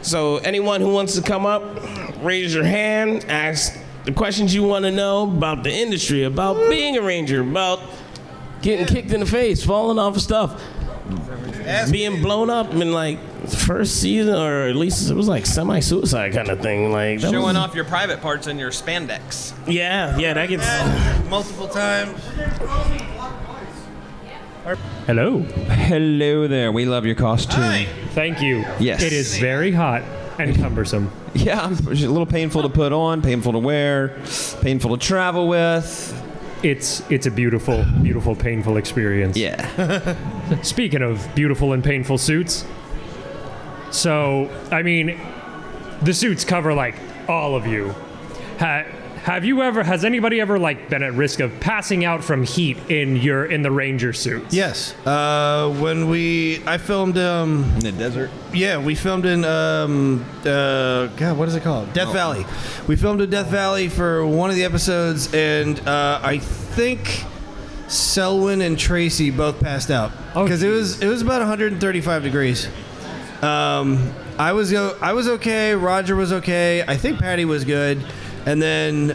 So anyone who wants to come up, raise your hand, ask the questions you want to know about the industry, about being a ranger, about getting kicked in the face, falling off of stuff, being blown up in like the first season, or at least it was like semi-suicide kind of thing. Like showing off your private parts in your spandex. Yeah, that gets multiple times. Hello there. We love your costume. Hi. Thank you. Yes. It is very hot and cumbersome. Yeah, it's a little painful to put on, painful to wear, painful to travel with. It's a beautiful, beautiful, painful experience. Yeah. Speaking of beautiful and painful suits, so, I mean, the suits cover, like, all of you. Has anybody ever, like, been at risk of passing out from heat in the Ranger suits? Yes. I filmed in the desert. Yeah, we filmed in God, what is it called? Death Valley. We filmed in Death Valley for one of the episodes, and I think Selwyn and Tracy both passed out because it was about 135 degrees. I was okay. Roger was okay. I think Patty was good. And then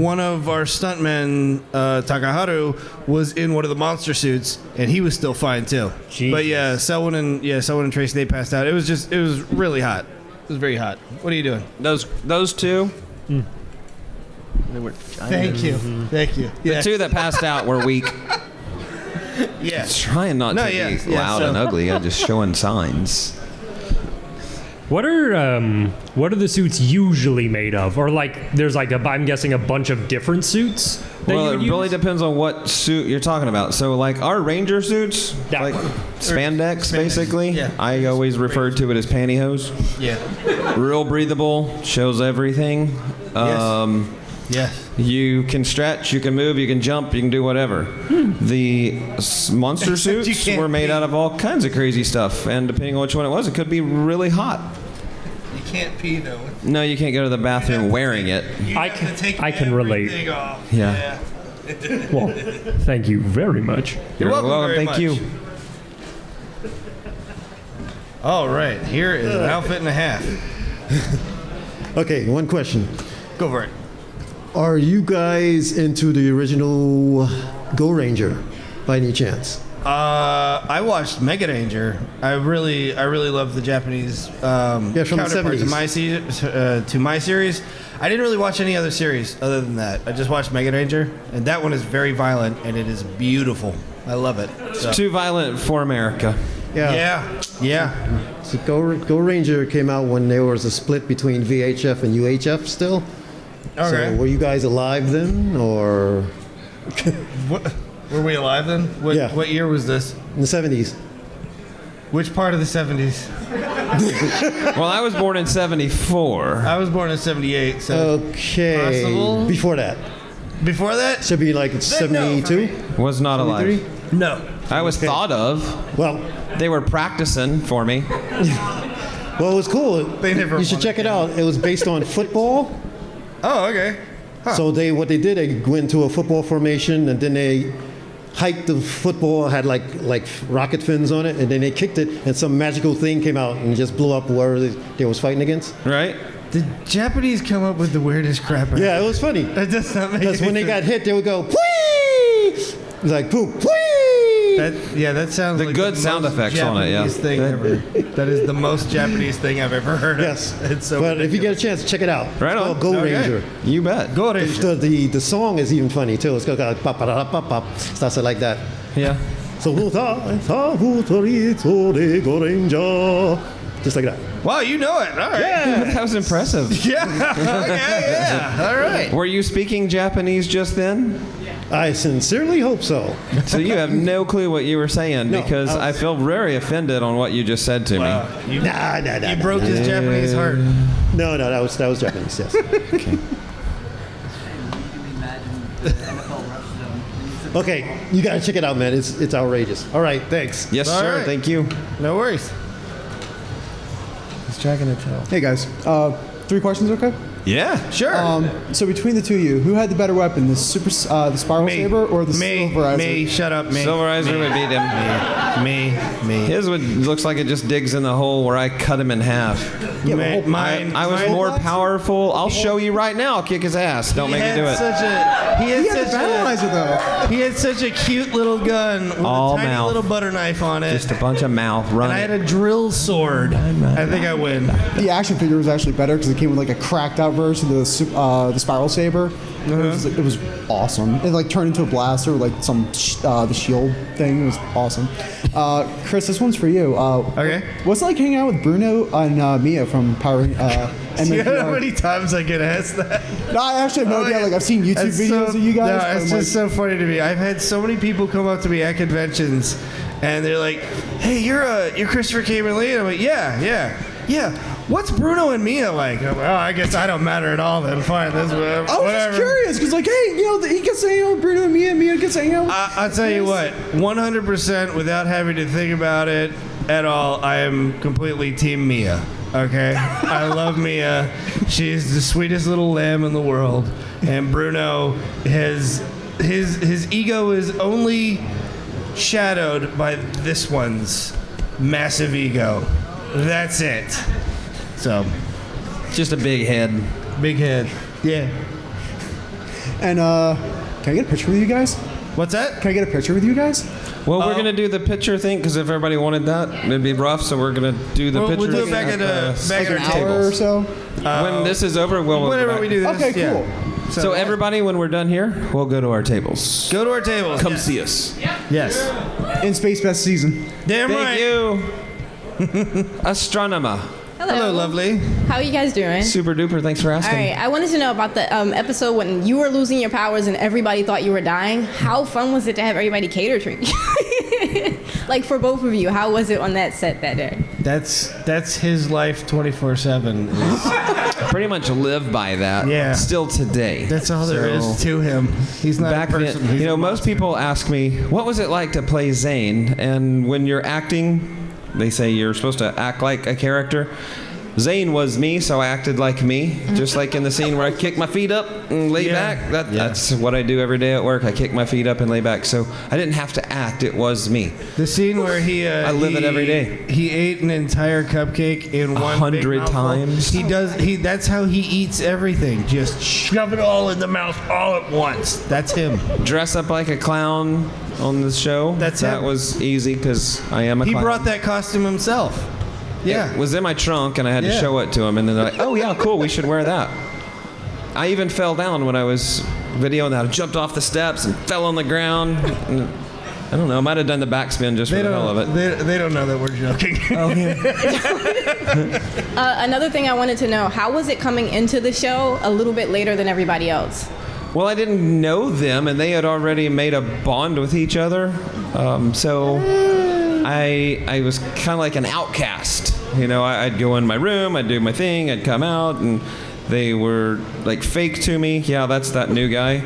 one of our stuntmen, Takaharu, was in one of the monster suits, and he was still fine too. Jesus. But Selwyn and Tracy, they passed out. It was really hot. It was very hot. What are you doing? Those two. They were Thank you. Thank you. The two that passed out were weak. Yeah. Trying not to be loud and ugly. I'm just showing signs. What are the suits usually made of? Or like, there's like I'm guessing a bunch of different suits. Well, it really depends on what suit you're talking about. So, like our Ranger suits, like spandex, basically. Yeah. I always refer to it as pantyhose. Yeah. Real breathable, shows everything. Yes. You can stretch, you can move, you can jump, you can do whatever. The monster suits were made out of all kinds of crazy stuff, and depending on which one it was, it could be really hot. You can't pee though. No, you can't go to the bathroom wearing it. I can relate. Yeah. Well, thank you very much. You're welcome. very Thank much. you. All right, here is an outfit and a half. Okay, one question. Go for it. Are you guys into the original Go Ranger by any chance? I watched Mega Ranger. I really love the Japanese from the counterpart 70s. To my series. I didn't really watch any other series other than that. I just watched Mega Ranger, and that one is very violent, and it is beautiful. I love it. So. It's too violent for America. Yeah. So Go Ranger came out when there was a split between VHF and UHF still. Okay. So were you guys alive then, or? Were we alive then? What year was this? In the 70s. Which part of the 70s? Well, I was born in 74. I was born in 78. So Okay. possible? Before that. Before that? Should be like 72? Was not alive. 73? No. I was thought of. Well, They were practicing for me. it was cool. They never You should won check it out. It was based on football. Oh, okay. So what they did, they went to a football formation, and then they hiked the football, had like rocket fins on it, and then they kicked it, and some magical thing came out and just blew up whoever they was fighting against. Right? The Japanese come up with the weirdest crap. Yeah, it was funny. That does not make Because when they got hit, they would go, "Pwee!" It's like, "Pooh, pwee!" That sounds The like good the sound most effects on it, yeah. Japanese thing ever. That is the most Japanese thing I've ever heard of. Yes. It's so But if you get a ridiculous. chance, check it out. Right It's on. called Go Okay. Ranger. You bet. Go Ranger. The song is even funny too. It's called pop pop pop pop. Starts like that. Yeah. So Go Ranger. Just like that. Wow, you know it. All right. That was impressive. Yeah. Yeah. All right. Were you speaking Japanese just then? I sincerely hope so. So you have no clue what you were saying, No, because I feel very offended on what you just said to me. You, Nah. you broke his Japanese heart. No, that was Japanese. Yes. Okay, you gotta check it out, man. It's outrageous. All right, thanks. Yes, All sir. right. Thank you. No worries. He's tracking a tail. Hey guys, 3 questions, okay? Yeah, sure. So between the two of you, who had the better weapon, the spiral saber or the silverizer? Me, shut up, me. Silverizer would beat him. Me. His looks like it just digs in the hole where I cut him in half. Yeah, I was more powerful. I'll show you right now. I'll kick his ass. Don't make me do it. He He had the battleizer though. He had such a cute little gun with All a tiny mouth. little butter knife on it. Just a bunch of mouth and I had running. a drill sword. I think I win. The action figure was actually better because it came with like a cracked out version of the spiral saber. It was awesome. It like turned into a blaster, like the shield thing. It was awesome. Chris, this one's for you. Okay. What's it like hanging out with Bruno and Mia from Power? You know how MMPR? many times I get asked that? No, I actually have no idea. Like I've seen YouTube That's videos of you guys. No, but it's I'm just so funny to me. I've had so many people come up to me at conventions, and they're like, "Hey, you're Christopher Khayman Lee." And I'm like, "Yeah. What's Bruno and Mia like?" I'm like, "Oh, I guess I don't matter at all. Then fine, that's whatever." I was just curious because, like, hey, he gets to hang out with Bruno and Mia gets to hang out with I'll tell you what, 100% without having to think about it at all, I am completely Team Mia. Okay, I love Mia. She's the sweetest little lamb in the world, and Bruno his ego is only shadowed by this one's massive ego. That's it. So, Just a big head. big head. Yeah. And can I get a picture with you guys? What's that? Can I get a picture with you guys? Well, we're gonna do the picture thing because if everybody wanted that, it'd be rough. So we're gonna do the picture. We'll do it back at Like our an hour tables. or so. When this is over, we'll Whenever back. we do this. Okay, yeah. cool. So everybody, when we're done here, we'll go to our tables. Go to our tables. Come see us. Yes. In Space Best season. Damn Thank right. you, astronomer. Hello, lovely. How are you guys doing? Super duper. Thanks for All asking. right, I wanted to know about the episode when you were losing your powers and everybody thought you were dying. How fun was it to have everybody cater to you? Like for both of you, how was it on that set that day? That's his life 24/7. Pretty much live by that. Yeah. Still today. That's all there is to him. He's not Back a person. then, He's a most monster. people ask me, what was it like to play Zane? And when you're acting, they say you're supposed to act like a character. Zane was me, so I acted like me, just like in the scene where I kick my feet up and lay back. That's what I do every day at work. I kick my feet up and lay back. So I didn't have to act. It was me. The scene where he I live it every day. He ate an entire cupcake in one 100 big mouthful. times. He does. That's how he eats everything. Just shove it all in the mouth all at once. That's him. Dress up like a clown on the show. That's that him. was easy because I am a He clown. brought that costume himself. Yeah. It was in my trunk, and I had to Yeah. show it to him. And then they're like, "Oh yeah, cool. We should wear that." I even fell down when I was videoing that. I jumped off the steps and fell on the ground. And I don't know. I might have done the backspin just for They the hell of don't. it. They don't know that we're joking. Oh yeah. Another thing I wanted to know, how was it coming into the show a little bit later than everybody else? Well, I didn't know them, and they had already made a bond with each other. So I was kind of like an outcast. You know, I'd go in my room, I'd do my thing, I'd come out, and they were like fake to me. Yeah, that's that new guy.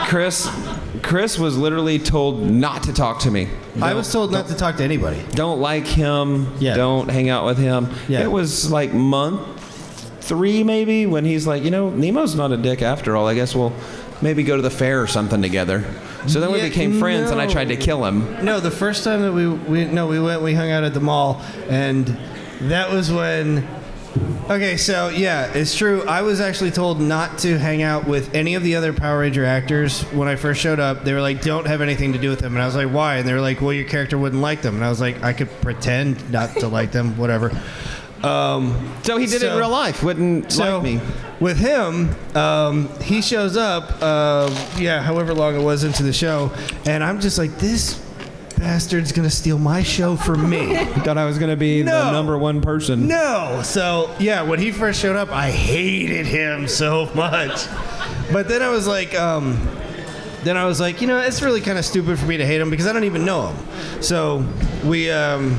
Chris was literally told not to talk to me. I was told not to talk to anybody. Don't like him. Yeah. Don't hang out with him. Yeah. It was like month 3 maybe when he's like, Nemo's not a dick after all. I guess we'll maybe go to the fair or something together. So then we Yeah, became friends, and I no. tried to kill him. No, the first time that we went, we hung out at the mall, and that was when. Okay, so yeah, it's true. I was actually told not to hang out with any of the other Power Ranger actors when I first showed up. They were like, "Don't have anything to do with them," and I was like, "Why?" And they were like, "Well, your character wouldn't like them," and I was like, "I could pretend not to like them, whatever." So he did it in real life. Wouldn't like me. With him, he shows up, however long it was into the show, and I'm just like, this bastard's gonna steal my show from me. Thought I was gonna be the number one person. No. So yeah, when he first showed up, I hated him so much. But then I was like, it's really kind of stupid for me to hate him because I don't even know him. So we kind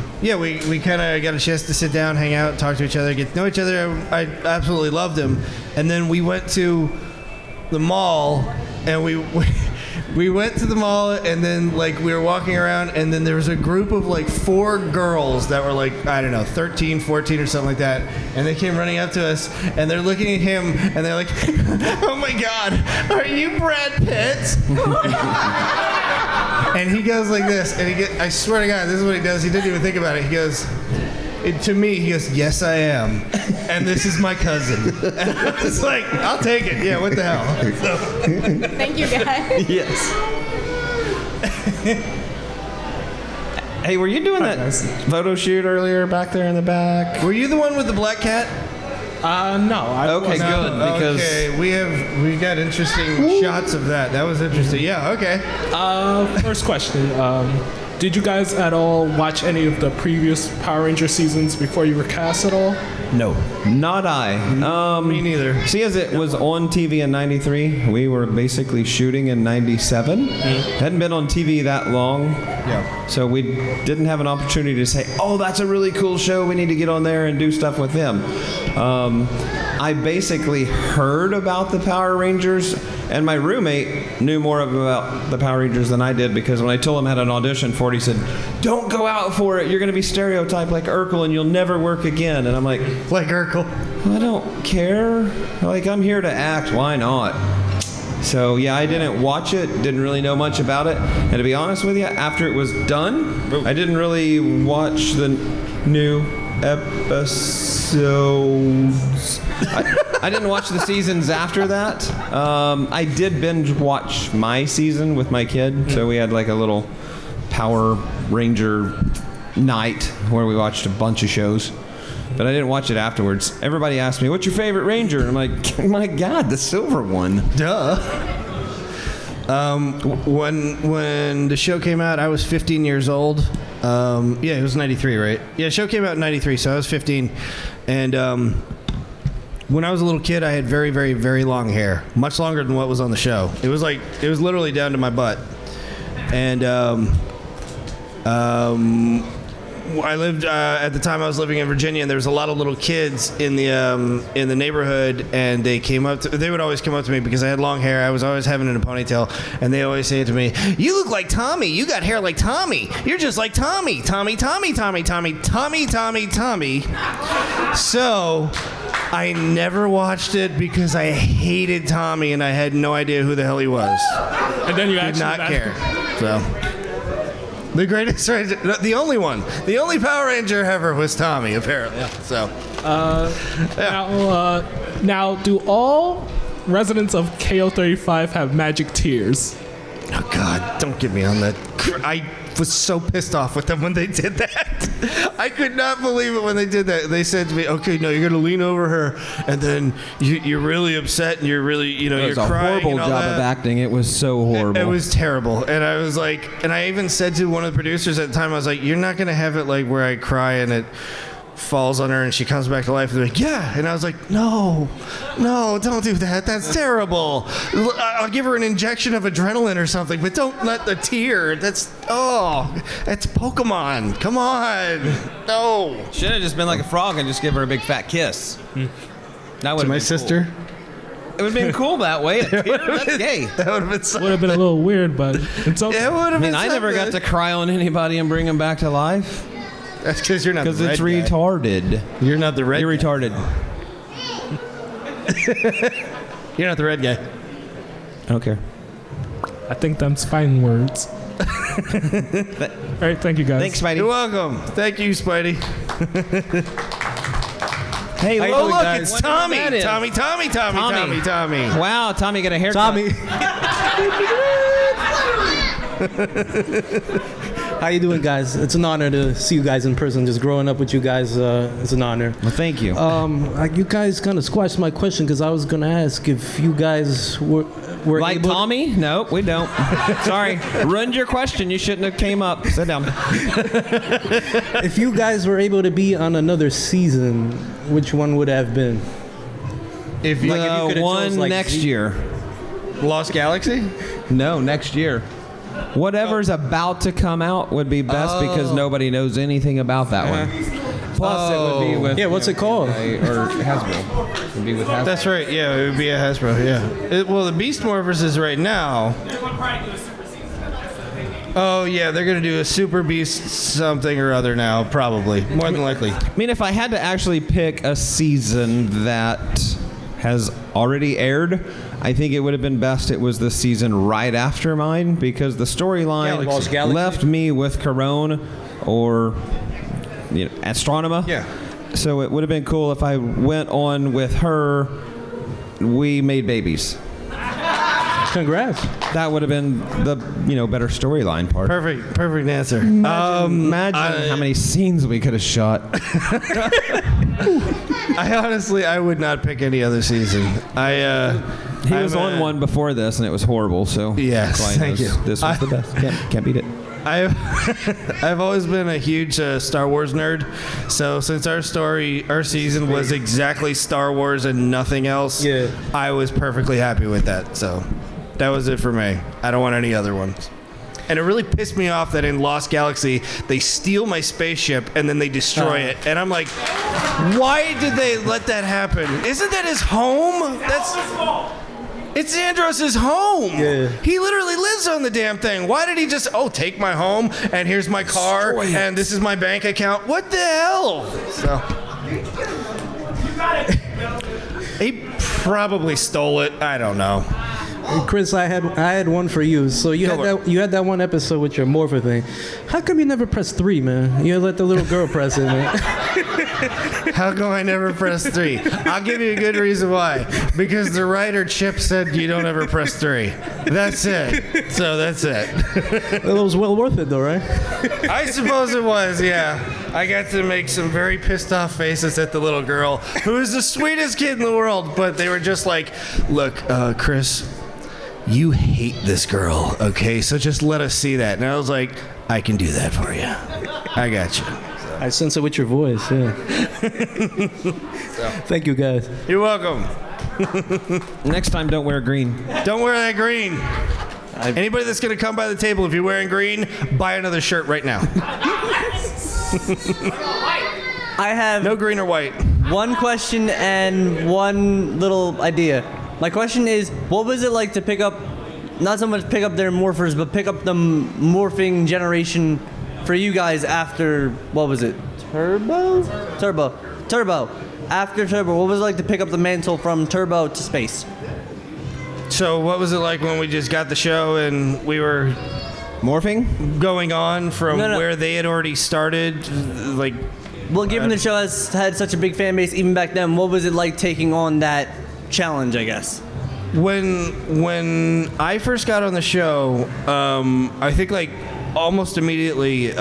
of got a chance to sit down, hang out, talk to each other, get to know each other. I absolutely loved him. And then we went to the mall, and we went to the mall, and then like we were walking around, and then there was a group of like 4 girls that were like, I don't know, 13, 14 or something like that, and they came running up to us, and they're looking at him, and they're like, oh my God, are you Brad Pitt? And he goes like this, and I swear to God, this is what he does. He didn't even think about it. He goes, to me, he goes, yes, I am. And this is my cousin. And I was like, I'll take it. Yeah, what the hell? So. Thank you, guys. Yes. Hey, were you doing that photo shoot earlier back there in the back? Were you the one with the black cat? No. Okay, good. Because okay, we got interesting shots of that. That was interesting. Yeah, okay. First question. Did you guys at all watch any of the previous Power Ranger seasons before you were cast at all? no, not I. Me neither. See, as it was on TV in '93, we were basically shooting in '97. Hadn't been on TV that long. Yeah. So we didn't have an opportunity to say, oh, that's a really cool show. We need to get on there and do stuff with them. I basically heard about the Power Rangers, and my roommate knew more about the Power Rangers than I did, because when I told him I had an audition for it, he said, don't go out for it. You're going to be stereotyped like Urkel and you'll never work again. And I'm like Urkel. I don't care. Like, I'm here to act. Why not? So, yeah, I didn't watch it, didn't really know much about it. And to be honest with you, after it was done, I didn't really watch the new episodes. I didn't watch the seasons after that. I did binge watch my season with my kid. So we had like a little Power Ranger night where we watched a bunch of shows. But I didn't watch it afterwards. Everybody asked me, what's your favorite Ranger? And I'm like, my God, the silver one. Duh. When the show came out, I was 15 years old. Yeah, it was 93, right? Yeah, the show came out in 93, so I was 15. And when I was a little kid, I had very, very, very long hair. Much longer than what was on the show. It was literally down to my butt. And I lived at the time I was living in Virginia, and there was a lot of little kids in the neighborhood, and they would always come up to me because I had long hair. I was always having it in a ponytail, and they always say to me, "You look like Tommy. You got hair like Tommy. You're just like Tommy. Tommy, Tommy, Tommy, Tommy, Tommy, Tommy, Tommy." So I never watched it because I hated Tommy, and I had no idea who the hell he was. And then you did not care. So. The greatest Ranger, the only one, the only Power Ranger ever was Tommy, apparently. So, now, do all residents of KO35 have magic tears? Oh God, don't get me on that. I was so pissed off with them when they did that. I could not believe it when they did that. They said to me, "Okay, no, you're going to lean over her, and then you're really upset, and you're really, you're crying." It was a horrible job of acting. It was so horrible. It was terrible. And I was like, and I even said to one of the producers at the time, I was like, "You're not going to have it like where I cry and it falls on her and she comes back to life." And they're like, "Yeah." And I was like, no, don't do that. That's terrible. I'll give her an injection of adrenaline or something, but don't let the tear. That's Pokemon. Come on. No. Should have just been like a frog and just give her a big fat kiss. That would my sister. Cool. It would have been cool that way. That's gay. That would have been so would have been a little weird, but it's okay. It would have been. I never got to cry on anybody and bring them back to life. That's because you're not the red it's guy. retarded. You're not the red You're guy. retarded. You're not the red guy. I don't care. I think them's fine words. All right, thank you guys. Thanks, Spidey. You're welcome. Thank you, Spidey. Hey, oh, look, guys? it's Tommy. Tommy. Wow, Tommy got a haircut. Tommy. How you doing, guys? It's an honor to see you guys in person. Just growing up with you guys is an honor. Well, thank you. You guys kind of squashed my question because I was going to ask if you guys were like able Tommy? Nope, we don't. Sorry, ruined your question. You shouldn't have came up. Sit down. If you guys were able to be on another season, which one would it have been? If you one chose, like, next year. Lost Galaxy? No, next year. Whatever's about to come out would be best because nobody knows anything about that one. Plus, it would be with. Yeah, what's it called? Or Hasbro. It would be with Hasbro. That's right. Yeah, it would be a Hasbro. Yeah. Well, the Beast Morphers is right now. Oh yeah, they're gonna do a Super Beast something or other now, probably, more than likely. I mean, if I had to actually pick a season that has already aired, I think it would have been best it was the season right after mine, because the storyline left me with Corone or Astronema. Yeah. So it would have been cool if I went on with her. We made babies. Congrats. That would have been the better storyline part. Perfect answer. Imagine how many scenes we could have shot. I would not pick any other season. He was on one before this, and it was horrible. So yes, thank you. This was the best. Can't beat it. I've always been a huge Star Wars nerd. So since our season was exactly Star Wars and nothing else, I was perfectly happy with that. So that was it for me. I don't want any other ones. And it really pissed me off that in Lost Galaxy, they steal my spaceship and then they destroy it. And I'm like, why did they let that happen? Isn't that his home? It's Andros' home. Yeah. He literally lives on the damn thing. Why did he just, take my home and here's my car and this is my bank account? What the hell? So he probably stole it. I don't know. Chris, I had one for you. So you had that one episode with your morpher thing. How come you never pressed 3, man? You let the little girl press it, man. How come I never press 3? I'll give you a good reason why. Because the writer Chip said you don't ever press 3. That's it. So that's it. It was well worth it, though, right? I suppose it was, yeah. I got to make some very pissed off faces at the little girl, who is the sweetest kid in the world. But they were just like, look, Chris, you hate this girl, okay? So just let us see that. And I was like, I can do that for you. I got you. I sense it with your voice, yeah. Thank you, guys. You're welcome. Next time, don't wear green. Don't wear that green. Anybody that's going to come by the table, if you're wearing green, buy another shirt right now. I have no green or white. One question and one little idea. My question is, what was it like to pick up, not so much pick up their morphers, but pick up the morphing generation for you guys after, what was it? Turbo. After Turbo, what was it like to pick up the mantle from Turbo to space? So what was it like when we just got the show and we were morphing? Going on from where they had already started? Well, given the show has had such a big fan base even back then, what was it like taking on that challenge, I guess? When I first got on the show, I think almost immediately,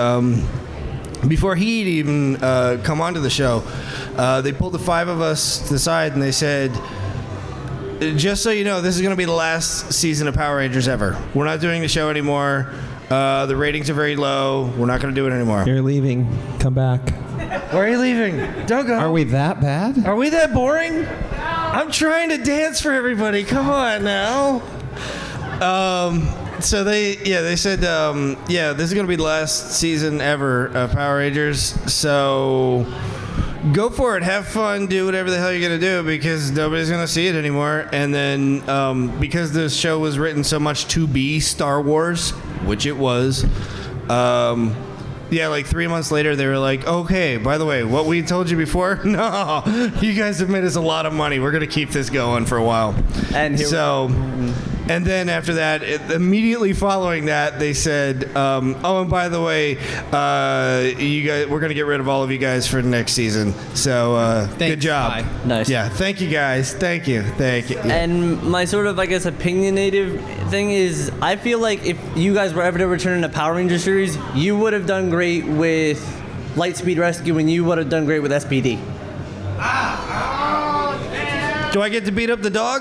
before he'd even come onto the show, they pulled the 5 of us to the side and they said, just so you know, this is going to be the last season of Power Rangers ever. We're not doing the show anymore. The ratings are very low. We're not going to do it anymore. You're leaving. Come back. Where are you leaving? Don't go. Are we that bad? Are we that boring? I'm trying to dance for everybody. Come on now. So they said, this is going to be the last season ever of Power Rangers. So go for it. Have fun. Do whatever the hell you're going to do because nobody's going to see it anymore. And then because this show was written so much to be Star Wars, which it was, 3 months later, they were like, okay, by the way, what we told you before? No, you guys have made us a lot of money. We're going to keep this going for a while. And and then after that, immediately following that, they said, and by the way, you guys, we're going to get rid of all of you guys for the next season. So good job. Bye. Nice. Yeah, thank you guys. Thank you. Yeah. And my sort of, I guess, opinionative thing is, I feel like if you guys were ever to return in the Power Ranger series, you would have done great with Lightspeed Rescue and you would have done great with SPD. Do I get to beat up the dog?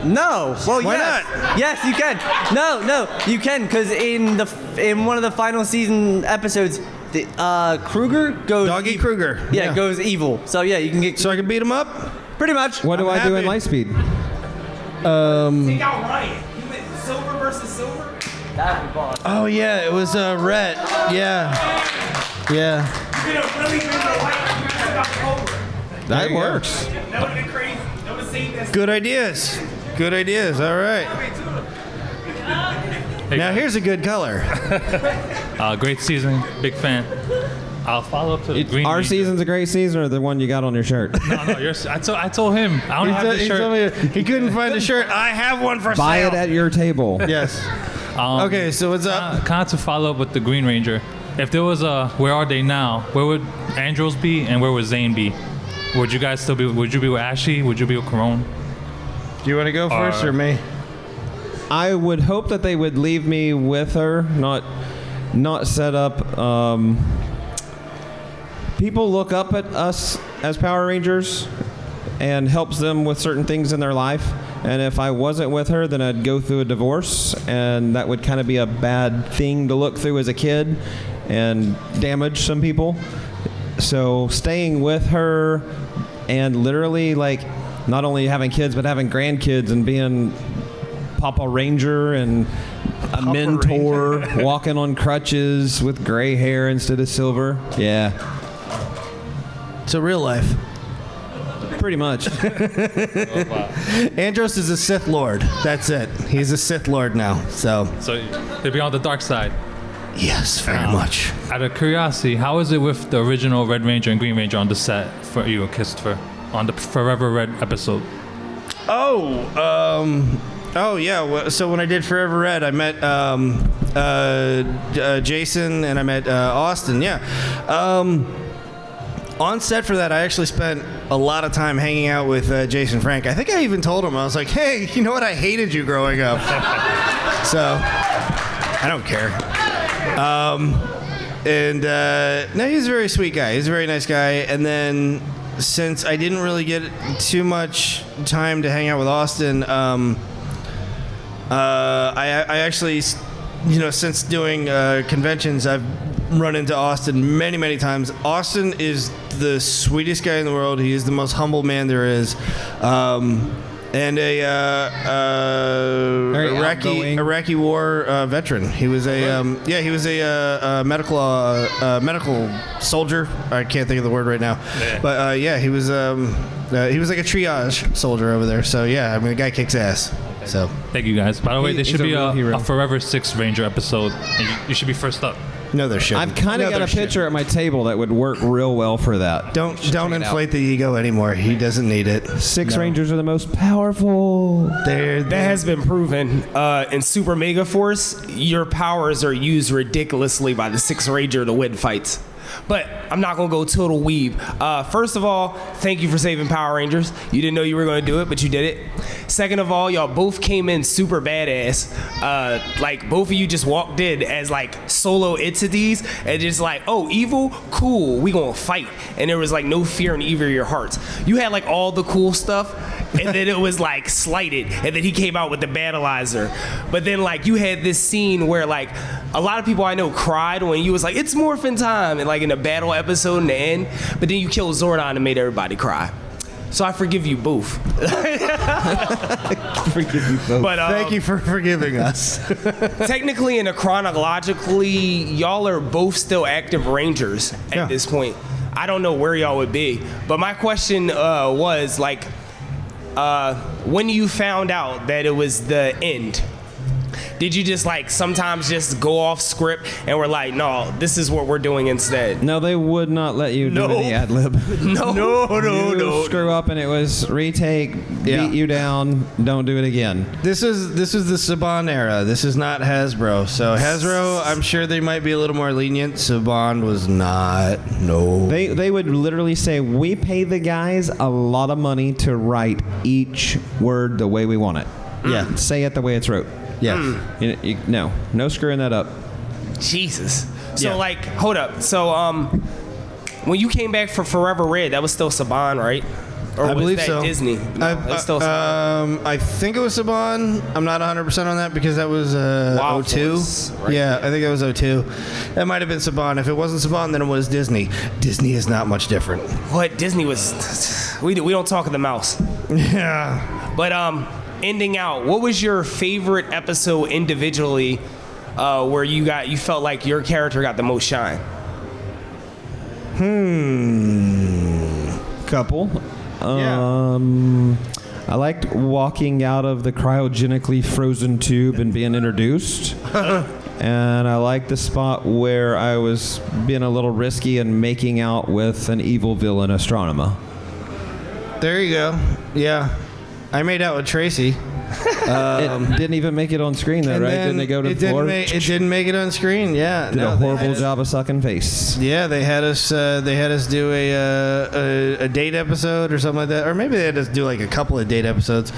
No. Well, why yes. not? Yes, you can. No, you can, because in one of the final season episodes, Kruger goes. Doggy Kruger. Yeah, goes evil. So yeah, you can get. So I can beat him up. Pretty much. What do I do in Lightspeed? Take out Ryan. You went silver versus silver. That'd be boss. Oh yeah, it was Rhett. Yeah. You did a really good white. That works. That would have been crazy. That would have saved us. Good ideas. Good ideas. All right. Now here's a good color. Great season. Big fan. I'll follow up to the Green Our Ranger. season's a great season, or the one you got on your shirt? No, yours. I told him. I don't have the He shirt. told me he couldn't find a shirt. I have one for Buy sale. it at your table. Yes. Okay, so what's up? Kind of to follow up with the Green Ranger. If there was a where are they now? Where would Andros be and where would Zane be? Would you guys still be? Would you be with Ashley? Would you be with Corone? Do you want to go first or me? I would hope that they would leave me with her, not set up. People look up at us as Power Rangers and helps them with certain things in their life. And if I wasn't with her, then I'd go through a divorce, and that would kind of be a bad thing to look through as a kid and damage some people. So staying with her and literally like not only having kids but having grandkids and being Papa Ranger and a mentor, walking on crutches with gray hair instead of silver. Yeah. So real life. Pretty much. Andros is a Sith Lord. That's it. He's a Sith Lord now. So they'd be on the dark side. Yes, very much. Out of curiosity, how is it with the original Red Ranger and Green Ranger on the set for you, Christopher, on the Forever Red episode? Oh yeah. So when I did Forever Red, I met Jason and I met Austin. Yeah. On set for that, I actually spent a lot of time hanging out with Jason Frank. I think I even told him, I was like, hey, you know what? I hated you growing up. So I don't care. No, he's a very sweet guy. He's a very nice guy. And then since I didn't really get too much time to hang out with Austin, I actually, since doing conventions, I've run into Austin many, many times. Austin is the sweetest guy in the world. He is the most humble man there is. And a Iraqi war veteran. He was a medical soldier. I can't think of the word right now, but he was like a triage soldier over there. So yeah, I mean the guy kicks ass. So thank you guys. By the way, there should be a a Forever 6 Ranger episode, and you should be first up. No, there shouldn't. I've kind of got a picture at my table that would work real well for that. Don't inflate the ego anymore. He doesn't need it. Six Rangers are the most powerful. That has been proven. In Super Mega Force, your powers are used ridiculously by the Sixth Ranger to win fights. But I'm not going to go total weeb. First of all, thank you for saving Power Rangers. You didn't know you were going to do it, but you did it. Second of all, y'all both came in super badass. Like, both of you just walked in as, like, solo entities and just like, oh, evil? Cool, we going to fight. And there was, like, no fear in either of your hearts. You had, like, all the cool stuff, and then it was, like, slighted. And then he came out with the battleizer. But then, like, you had this scene where, like, a lot of people I know cried when you was like, it's morphin' time, and, like, in a battle episode in the end, but then you killed Zordon and made everybody cry. So I forgive you both. Forgive you both. But, thank you for forgiving us. Technically and chronologically, y'all are both still active Rangers at this point. I don't know where y'all would be. But my question was, like, when you found out that it was the end, did you just like sometimes just go off script and we're like, no, this is what we're doing instead? No, they would not let you do any ad lib. No. Screw up and it was retake, beat you down, don't do it again. This is the Saban era. This is not Hasbro. So Hasbro, I'm sure they might be a little more lenient. Saban was not. No. They would literally say, we pay the guys a lot of money to write each word the way we want it. Yeah. Say it the way it's wrote. Yeah. No screwing that up. Jesus. So like, hold up. So when you came back for Forever Red, that was still Saban, right? Or I was believe that so. Disney? No, that's still Saban. I think it was Saban. I'm not 100% on that because that was 02. Right? Yeah, I think that was 02. That might have been Saban. If it wasn't Saban, then it was Disney. Disney is not much different. What? Disney was... We don't talk of the mouse. Yeah. But ending out, what was your favorite episode individually where you felt like your character got the most shine? couple. I liked walking out of the cryogenically frozen tube and being introduced. And I liked the spot where I was being a little risky and making out with an evil villain astronomer. There you go. Yeah. I made out with Tracy. It didn't even make it on screen, though, right? Didn't they go to the floor? It didn't make it on screen. Yeah, Did a horrible job of sucking face. Yeah, they had us. They had us do a date episode or something like that, or maybe they had us do like a couple of date episodes.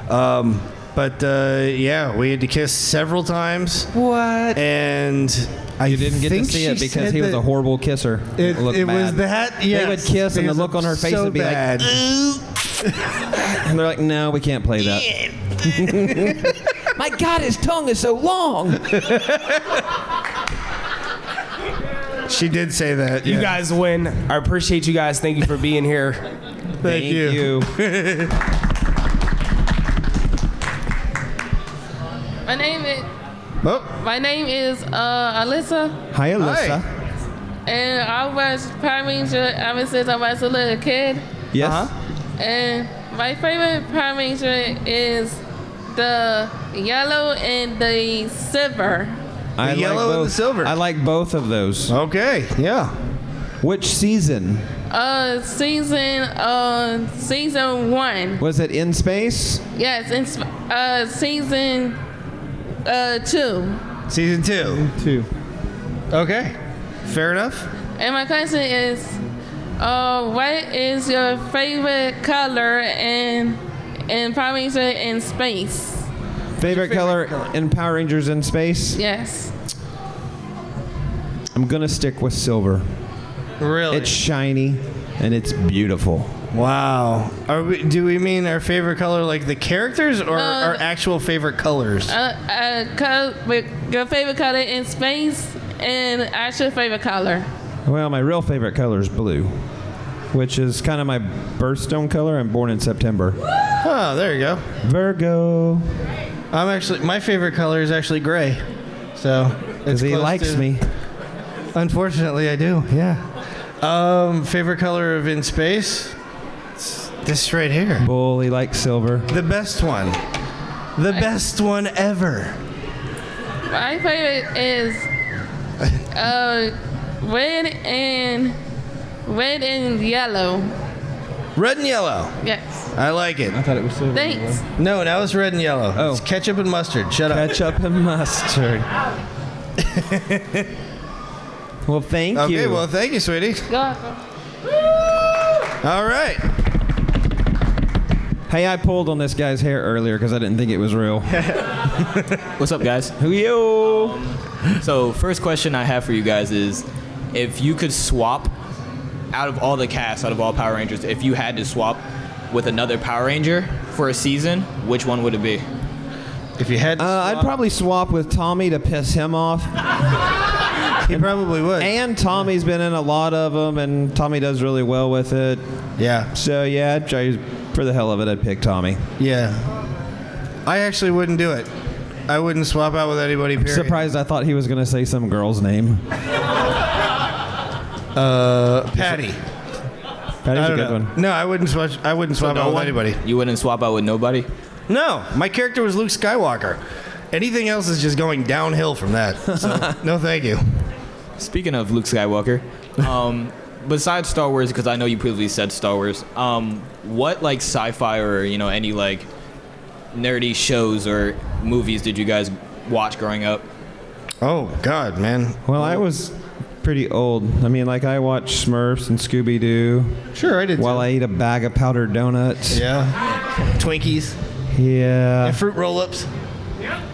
But yeah, we had to kiss several times. What? And you didn't get to see it because he was a horrible kisser. It was that. Yes, they would kiss, and the look on her face would be bad. like. And they're like, no, we can't play that. My God, his tongue is so long. She did say that. You guys win. I appreciate you guys. Thank you for being here. Thank you. My name is. Oh. My name is Alyssa. Hi, Alyssa. And I was Power Ranger ever since I was a little kid. Yes. And my favorite Power Ranger is the yellow and the silver. The yellow and the silver. I like both of those. Okay, yeah. Which season? Season 1. Was it in space? Yes, in season 2. Season 2. Okay, fair enough. And my question is, what is your favorite color in Power Ranger in space? Favorite color in Power Rangers in space? Yes. I'm gonna stick with silver. Really? It's shiny and it's beautiful. Wow. Do we mean our favorite color like the characters or our actual favorite colors? Your favorite color in space and actual favorite color. Well, my real favorite color is blue, which is kind of my birthstone color. I'm born in September. Oh, there you go. Virgo. My favorite color is actually gray. So, because he likes me. Unfortunately, I do. Yeah. Favorite color of in space? It's this right here. Bull, he likes silver. The best one. The best one ever. My favorite is red and yellow. Red and yellow. Yes. I like it. I thought it was silver. Thanks. No, now it's red and yellow. Oh. It's ketchup and mustard. Shut up. Ketchup and mustard. Well, thank you. Okay, well, thank you, sweetie. Welcome. All right. Hey, I pulled on this guy's hair earlier because I didn't think it was real. What's up, guys? Who you? So, first question I have for you guys is, if you could swap out of all the cast, out of all Power Rangers, if you had to swap with another Power Ranger for a season, which one would it be? If you had to I'd probably swap with Tommy to piss him off. He probably would. And Tommy's been in a lot of them, and Tommy does really well with it. Yeah. So, yeah, I'd try, for the hell of it, I'd pick Tommy. Yeah. I actually wouldn't do it. I wouldn't swap out with anybody, period. Surprised I thought he was going to say some girl's name. Patty. Patty's a good one. No, I wouldn't swap out with anybody. You wouldn't swap out with nobody? No, my character was Luke Skywalker. Anything else is just going downhill from that. So, no, thank you. Speaking of Luke Skywalker, besides Star Wars, because I know you previously said Star Wars, what like sci-fi or any like nerdy shows or movies did you guys watch growing up? Oh God, man. Well, I was pretty old. I mean, like I watched Smurfs and Scooby-Doo. Sure, I did. While I ate a bag of powdered donuts. Yeah. Twinkies. Yeah. And fruit roll-ups.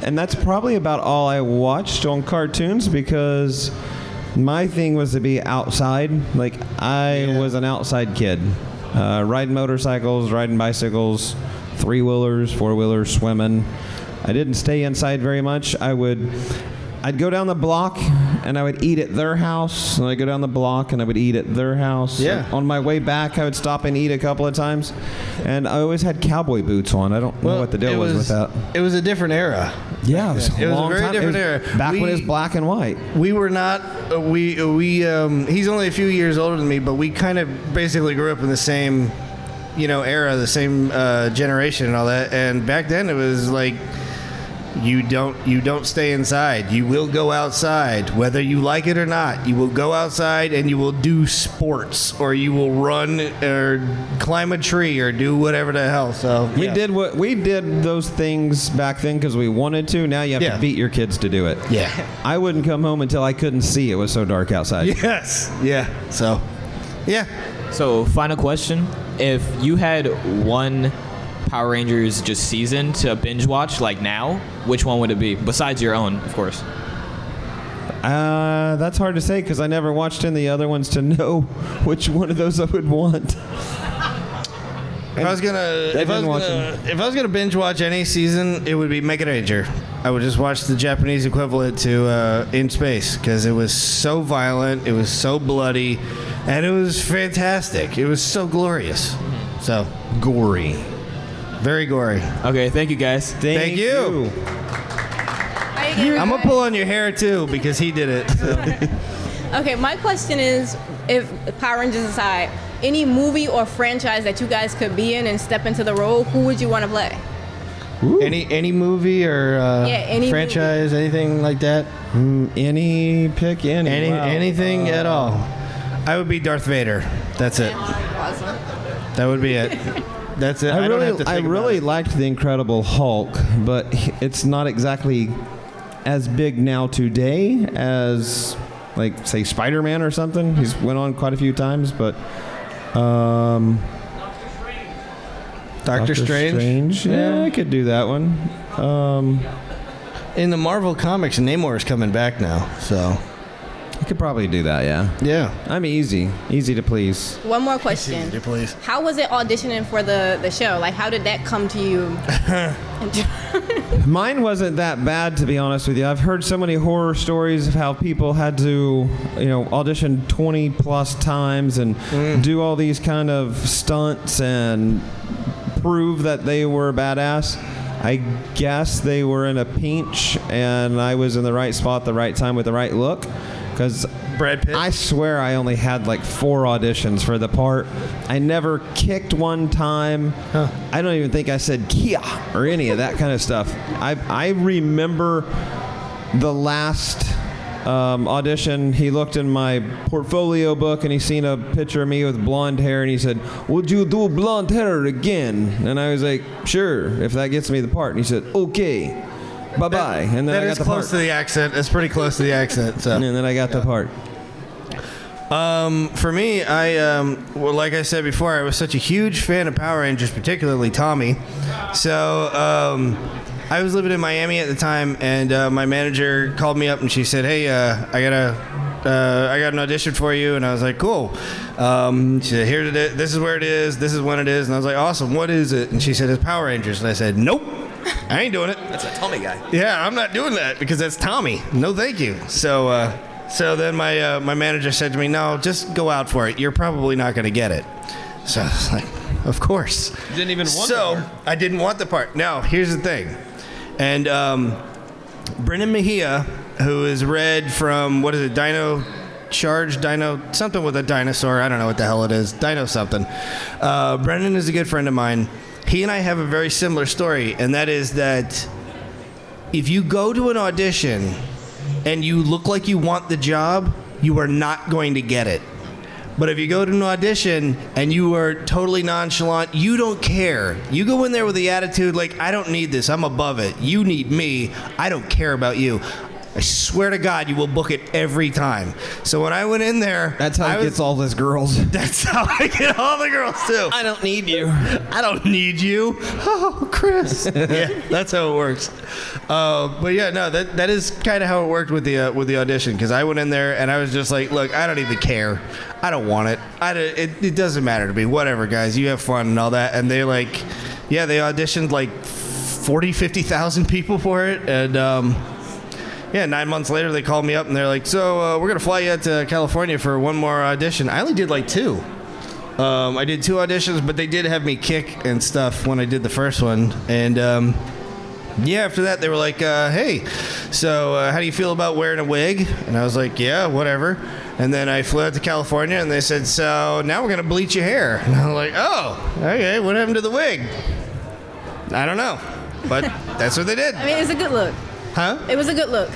And that's probably about all I watched on cartoons because my thing was to be outside. Like, I was an outside kid. Riding motorcycles, riding bicycles, three-wheelers, four-wheelers, swimming. I didn't stay inside very much. I'd go down the block and I would eat at their house. And I'd go down the block, and I would eat at their house. Yeah. On my way back, I would stop and eat a couple of times. And I always had cowboy boots on. I don't know what the deal was with that. It was a different era. Yeah, it was It a was a long very time. different It was era. Back when it was black and white. We were not. He's only a few years older than me, but we kind of basically grew up in the same, era, the same generation and all that. And back then, it was like, you don't stay inside. You will go outside, whether you like it or not. You will go outside and you will do sports, or you will run or climb a tree or do whatever the hell. So we did those things back then because we wanted to. Now you have to beat your kids to do it. Yeah. I wouldn't come home until I couldn't see. It was so dark outside. Yes. Yeah. So, yeah. So, final question. If you had one Power Rangers just season to binge watch, like now, which one would it be? Besides your own, of course. That's hard to say because I never watched any of the other ones to know which one of those I would want. If I was gonna binge watch any season, it would be Mega Ranger. I would just watch the Japanese equivalent to In Space because it was so violent, it was so bloody, and it was fantastic. It was so glorious. So gory. Very gory. Okay, thank you guys. Thank you. I'm gonna pull on your hair too because he did it. So. Okay, my question is, if Power Rangers aside, any movie or franchise that you guys could be in and step into the role, who would you want to play? Any movie or any franchise, anything like that? Anything at all. I would be Darth Vader. That's it. Awesome. That would be it. That's it. I really liked the Incredible Hulk, but it's not exactly as big now today as, like, say, Spider-Man or something. He's went on quite a few times, but Doctor Strange. Yeah, I could do that one. In the Marvel comics, Namor is coming back now, so I could probably do that. Yeah. I'm easy to please. One more question. Please. How was it auditioning for the show? Like, how did that come to you? Mine wasn't that bad, to be honest with you. I've heard so many horror stories of how people had to, audition 20 plus times and do all these kind of stunts and prove that they were badass. I guess they were in a pinch, and I was in the right spot, the right time, with the right look. Because Brad Pitt? I swear I only had like 4 auditions for the part. I never kicked one time. I don't even think I said Kia or any of that kind of stuff. I remember the last audition. He looked in my portfolio book and he seen a picture of me with blonde hair and he said, "Would you do blonde hair again?" And I was like, "Sure, if that gets me the part." And he said, "Okay. Bye-bye." And then I got the part. Close to the accent. It's pretty close to the accent. So. And then I got the part. For me, well, like I said before, I was such a huge fan of Power Rangers, particularly Tommy. So I was living in Miami at the time, and my manager called me up and she said, "Hey, I got an audition for you." And I was like, "Cool." She said, "This is where it is. This is when it is." And I was like, "Awesome. What is it?" And she said, "It's Power Rangers." And I said, "Nope. I ain't doing it." That's a Tommy guy. Yeah, I'm not doing that because that's Tommy. No, thank you. So then my manager said to me, "No, just go out for it. You're probably not going to get it." So I was like, "Of course." You didn't even want the part. I didn't want the part. Now, here's the thing. And Brennan Mejia, who is Red from, what is it, Dino Charge? Dino, something with a dinosaur. I don't know what the hell it is. Dino something. Brennan is a good friend of mine. He and I have a very similar story, and that is that if you go to an audition and you look like you want the job, you are not going to get it. But if you go to an audition and you are totally nonchalant, you don't care. You go in there with the attitude like, "I don't need this. I'm above it. You need me. I don't care about you." I swear to God, you will book it every time. So when I went in there... That's how he gets all his girls. That's how I get all the girls, too. I don't need you. I don't need you. Oh, Chris. Yeah, that's how it works. But yeah, no, that is kind of how it worked with the audition, because I went in there and I was just like, "Look, I don't even care. I don't want it. It doesn't matter to me. Whatever, guys. You have fun and all that." And they they auditioned like 40,000, 50,000 people for it. And Yeah, 9 months later, they called me up and they're like, so we're going to fly you out to California for one more audition. I only did like 2. I did 2 auditions, but they did have me kick and stuff when I did the first one. And yeah, after that, they were like, hey, so how do you feel about wearing a wig? And I was like, yeah, whatever. And then I flew out to California and they said, so now we're going to bleach your hair. And I was like, oh, okay, what happened to the wig? I don't know, but that's what they did. I mean, it's a good look. Huh? It was a good look.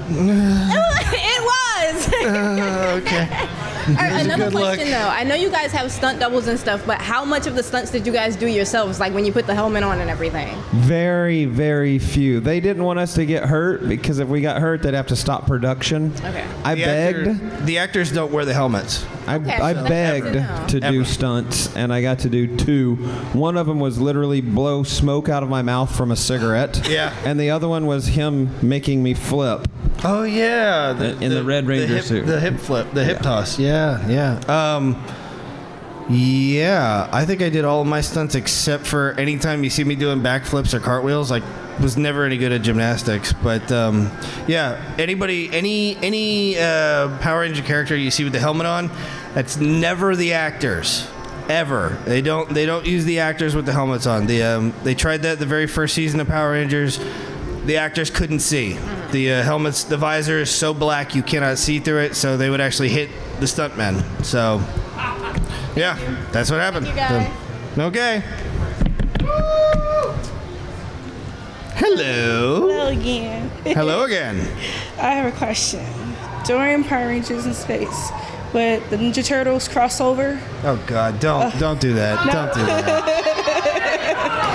It was. Okay. All right, another question though. I know you guys have stunt doubles and stuff, but how much of the stunts did you guys do yourselves? Like when you put the helmet on and everything? Very, very few. They didn't want us to get hurt because if we got hurt, they'd have to stop production. Okay. I begged. The actors don't wear the helmets. I begged to do stunts, and I got to do 2. One of them was literally blow smoke out of my mouth from a cigarette. Yeah. And the other one was him making me flip. Oh yeah, in the Red Ranger suit. The hip flip, the hip toss. Yeah, yeah. Yeah, I think I did all of my stunts except for anytime you see me doing backflips or cartwheels. Like, was never any good at gymnastics. But yeah, any Power Ranger character you see with the helmet on, that's never the actors. Ever. They don't use the actors with the helmets on. They tried that the very first season of Power Rangers. The actors couldn't see. The helmets, the visor is so black you cannot see through it, so they would actually hit the stuntmen. So, yeah, that's what happened. Thank you, guys. Okay. Hello. Hello again. Hello again. I have a question. During Power Rangers in Space, with the Ninja Turtles crossover. Oh God! Don't do that. No. Don't do that.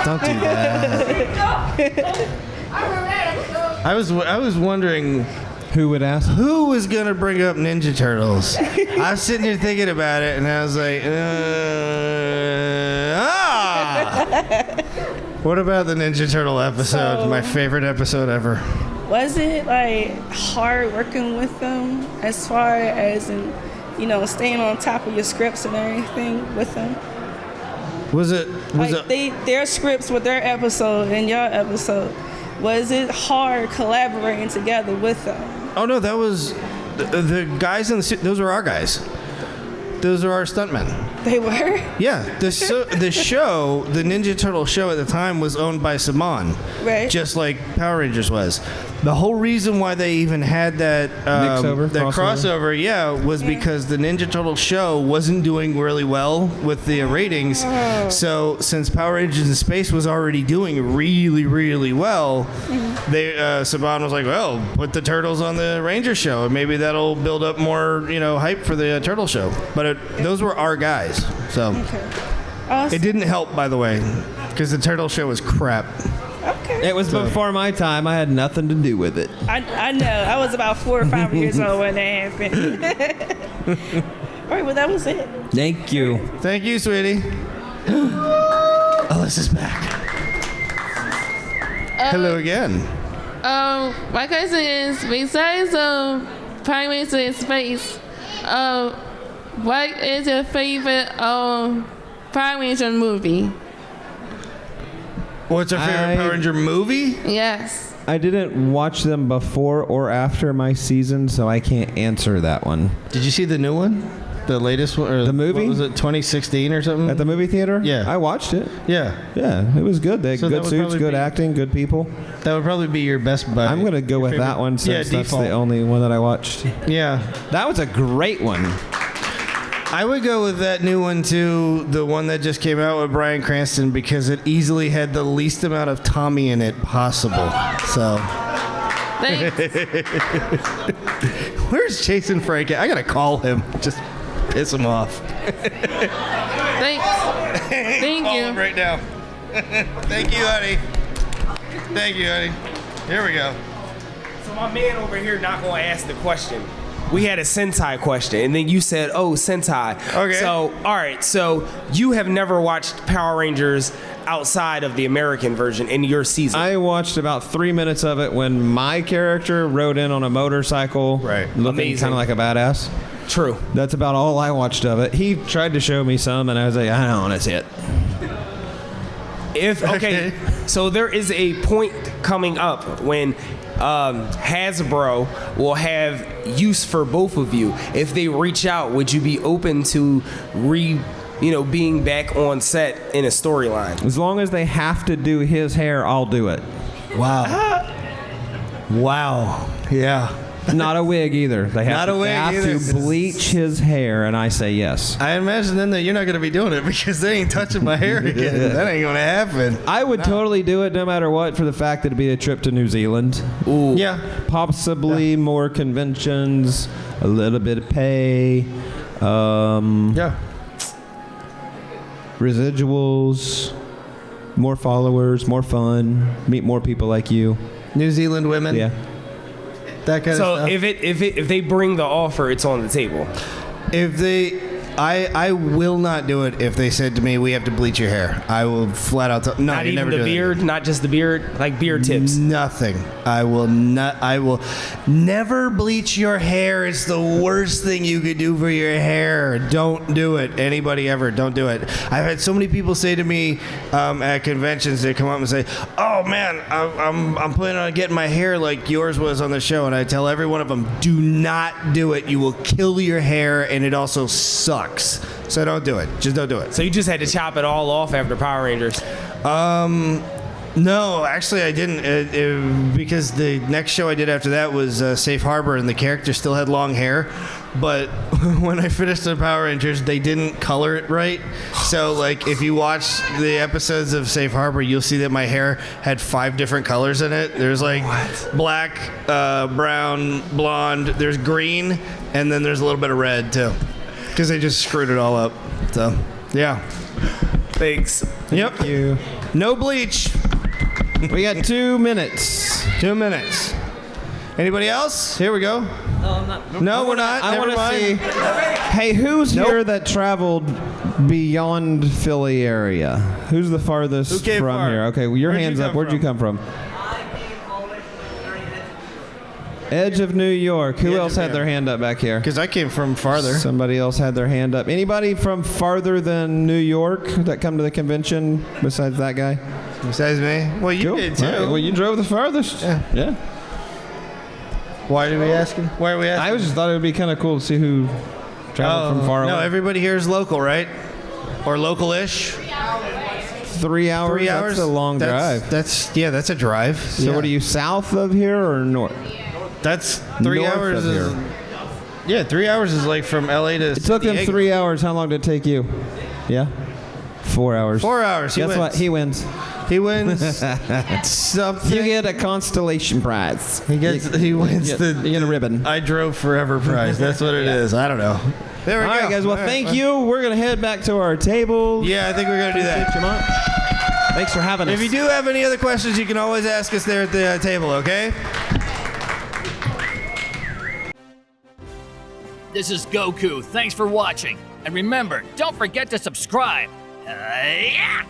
Don't do that. I was wondering who would ask who was gonna bring up Ninja Turtles. I was sitting here thinking about it, and I was like, What about the Ninja Turtle episode? My favorite episode ever. Was it like hard working with them as far as in, staying on top of your scripts and everything with them? Was it their scripts with their episode and your episode? Was it hard collaborating together with them? Oh no, that was the guys in the suit. Those were our guys. Those are our stuntmen. They were? Yeah, the show, the Ninja Turtle show at the time was owned by Saban, right? Just like Power Rangers was. The whole reason why they even had that crossover, was because the Ninja Turtle show wasn't doing really well with the ratings. Oh. So since Power Rangers in Space was already doing really, really well, Saban was like, well, put the Turtles on the Ranger show, and maybe that'll build up more, hype for the Turtle show. But those were our guys, so it didn't help, by the way, because the Turtle show was crap. Okay. It was before my time. I had nothing to do with it. I know. I was about 4 or 5 years old when that happened. All right, well, that was it. Thank you. Thank you, sweetie. Alyssa's back. Hello again. My question is, besides Power Rangers in Space, what is your favorite Power Ranger movie? What's your favorite Power Ranger movie? Yes. I didn't watch them before or after my season, so I can't answer that one. Did you see the new one? The latest one? Or the movie? What was it, 2016 or something? At the movie theater? Yeah. I watched it. Yeah. Yeah, it was good. They had good suits, good acting, good people. That would probably be your best bet. I'm going to go with that one since that's the only one that I watched. Yeah. That was a great one. I would go with that new one too, the one that just came out with Bryan Cranston, because it easily had the least amount of Tommy in it possible. So. Where's Jason Frank? I gotta call him. Just piss him off. Thanks. Thank Call you. him right now. Thank you, honey. Thank you, honey. Here we go. So my man over here not gonna ask the question. We had a Sentai question, and then you said, oh, Sentai. Okay. So, all right. So you have never watched Power Rangers outside of the American version in your season? I watched about 3 minutes of it when my character rode in on a motorcycle, looking kind of like a badass. True. That's about all I watched of it. He tried to show me some, and I was like, I don't want to see it. Okay, so there is a point coming up when Hasbro will have use for both of you. If they reach out, would you be open to being back on set in a storyline? As long as they have to do his hair, I'll do it. Wow. Wow. Yeah. Not a wig either. They have, Not a wig they have either. to bleach his hair, and I say yes. I imagine then that you're not going to be doing it because they ain't touching my hair again. That ain't going to happen. I would totally do it no matter what for the fact that it'd be a trip to New Zealand. Ooh. Yeah. Possibly more conventions, a little bit of pay. Yeah. Residuals, more followers, more fun, meet more people like you. New Zealand women. Yeah. That kind of stuff. So if they bring the offer, it's on the table. If they, I will not do it if they said to me, we have to bleach your hair. I will flat out no, Not you even never the do that. beard, not just the beard, like beard tips. Nothing. I will never bleach your hair. It's the worst thing you could do for your hair. Don't do it. Anybody ever, don't do it. I've had so many people say to me at conventions, they come up and say, oh man, I'm planning on getting my hair like yours was on the show. And I tell every one of them, do not do it. You will kill your hair and it also sucks. So don't do it. Just don't do it. So you just had to chop it all off after Power Rangers. No, actually I didn't, because the next show I did after that was Safe Harbor, and the character still had long hair. But when I finished the Power Rangers, they didn't color it right. So, like, if you watch the episodes of Safe Harbor, you'll see that my hair had 5 different colors in it. There's like black, brown, blonde. There's green, and then there's a little bit of red too, because they just screwed it all up. So, yeah. Thanks. Yep. Thank you. No bleach. We got 2 minutes. 2 minutes. Anybody else? Here we go. No, I'm not. No, we're not. I Never want to mind. see. Hey, who's here that traveled beyond Philly area? Who's the farthest Who came from far? here? Okay, well, your Where'd you hands up. come Where'd you come from? Edge of New York. Who else had their hand up back here? Because I came from farther. Somebody else had their hand up. Anybody from farther than New York that come to the convention besides that guy? Besides me? Well, you Cool. did too. All right, well, you drove the farthest. Yeah. Why are we asking? Why are we asking? I just thought it would be kind of cool to see who traveled from far away. No, everybody here is local, right? Or local-ish. 3 hours. 3 hours. That's a long drive. That's a drive. So what are you, south of here or north? That's 3 North hours. of Is, here. yeah, 3 hours is like from LA to. It took him 3 hours. How long did it take you? Yeah. 4 hours. 4 hours. He Guess wins. what? He wins. He wins something. You get a constellation prize. He wins you get a ribbon. I drove forever prize. That's what it is. I don't know. There we go. All right, guys. Well, thank you. We're going to head back to our table. Yeah, I think we're going to do that. Thanks for having us. If you do have any other questions, you can always ask us there at the table, okay? This is Goku. Thanks for watching. And remember, don't forget to subscribe. Yeah!